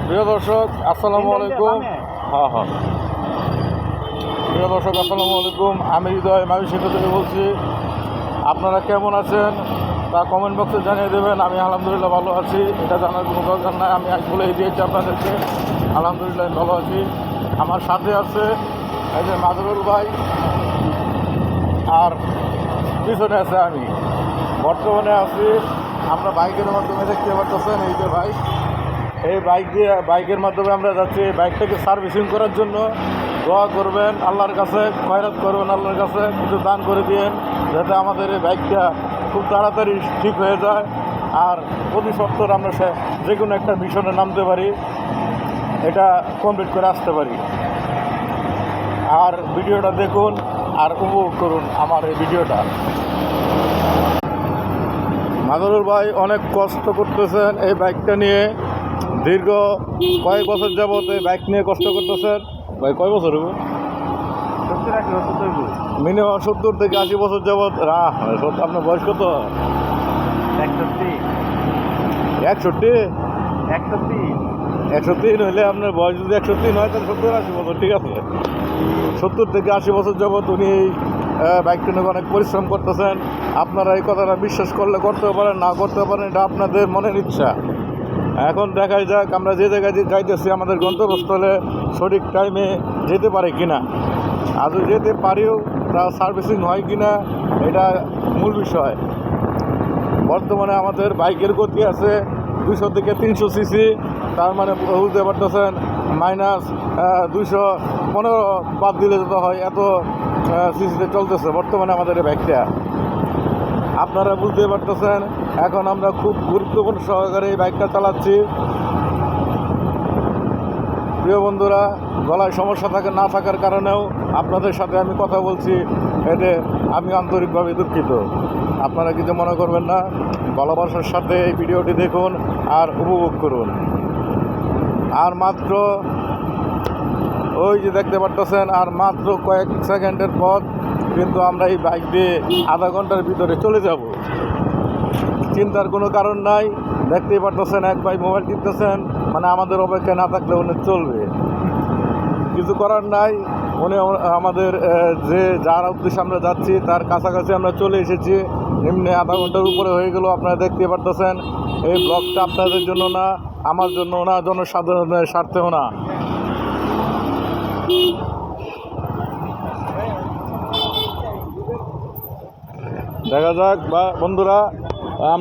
প্রিয় দর্শক আসসালামু আলাইকুম। হ্যাঁ হ্যাঁ প্রিয় দর্শক আসসালামু আলাইকুম। আমি হৃদয় মানসিক থেকে বলছি। আপনারা কেমন আছেন তা কমেন্ট বক্সে জানিয়ে দেবেন। আমি আলহামদুলিল্লাহ ভালো আছি, এটা জানার কোনো দরকার নাই। আমি আজ বলেই দিয়েছি আপনাদেরকে, আলহামদুলিল্লাহ ভালো আছি। আমার সাথে আছে এই যে মাজরুল ভাই, আর পিছনে আছে আমি। বর্তমানে আছি আমরা বাইকের মাধ্যমে, দেখতে পারতেছেন এই যে বাইক, এই বাইকের মাধ্যমে আমরা যাচ্ছি বাইকটাকে সার্ভিসিং করার জন্য। দোয়া করবেন আল্লাহর কাছে, খয়রাত করবেন আল্লাহর কাছে, কিছু দান করে দিয়েন যাতে আমাদের এই বাইকটা খুব তাড়াতাড়ি ঠিক হয়ে যায় আর প্রতি সপ্তাহে আমরা যে কোনো একটা মিশনে নামতে পারি, এটা কমপ্লিট করে আসতে পারি। আর ভিডিওটা দেখুন আর উপভোগ করুন আমার এই ভিডিওটা। মাজরুল ভাই অনেক কষ্ট করতেছেন এই বাইকটা নিয়ে, দীর্ঘ কয়েক বছর যাবত এই বাইক নিয়ে কষ্ট করতেছেন। ভাই কয় বছর হইব? মিনিমাম 70 থেকে 80 বছর যাবত। আপনার বয়স কত? 103 হইলে আপনার বয়স যদি 103 হয় তাহলে 70-80 বছর, ঠিক আছে। 70 থেকে 80 বছর যাবত উনি এই বাইকটা নিয়ে অনেক পরিশ্রম করতেছেন। আপনারা এই কথাটা বিশ্বাস করলে করতে পারেন, না করতে পারেন, এটা আপনাদের মনের ইচ্ছা। এখন দেখাই যাক আমরা যে জায়গায় যাইতেছি আমাদের গন্তব্যস্থলে সঠিক টাইমে যেতে পারে কিনা। আর যেতে পারিও তা সার্ভিসিং হয় কিনা, এটা মূল বিষয়। বর্তমানে আমাদের বাইকের গতি আছে 200 থেকে 300 সিসি, তার মানে বুঝতে পারতেছেন মাইনাস 215 বাদ দিলে যেতে হয়, এত সিসিতে চলতেছে বর্তমানে আমাদের এই বাইকটা। আপনারা বুঝতে পারতেছেন এখন আমরা খুব গুরুত্বপূর্ণ সহকারে এই বাইকটা চালাচ্ছি। প্রিয় বন্ধুরা, গলায় সমস্যা না থাকার কারণেও আপনাদের সাথে আমি কথা বলছি, এতে আমি আন্তরিকভাবে দুঃখিত। আপনারা কিছু মনে করবেন না, ভালোবাসার সাথে এই ভিডিওটি দেখুন আর উপভোগ করুন। আর মাত্র ওই যে দেখতে পারতেছেন, আর মাত্র কয়েক সেকেন্ডের পথ, কিন্তু আমরা এই বাইক দিয়ে আধা ঘন্টার ভিতরে চলে যাব। চিন্তার কোনো কারণ নাই। দেখতেই পারতেছেন এক ভাই মোবাইল টিপতেছেন, মানে আমাদের অপেক্ষায় না থাকলে উনি চলবে, কিছু করার নাই। উনি আমাদের যে যার উদ্দেশ্যে আমরা যাচ্ছি তার কাছাকাছি আমরা চলে এসেছি। এমনি আধা ঘন্টার উপরে হয়ে গেল। আপনারা দেখতে পারতেছেন এই ব্লগটা আপনাদের জন্য না, আমার জন্য না, জনসাধারণের স্বার্থেও না। দেখা যাক বা বন্ধুরা, আমরা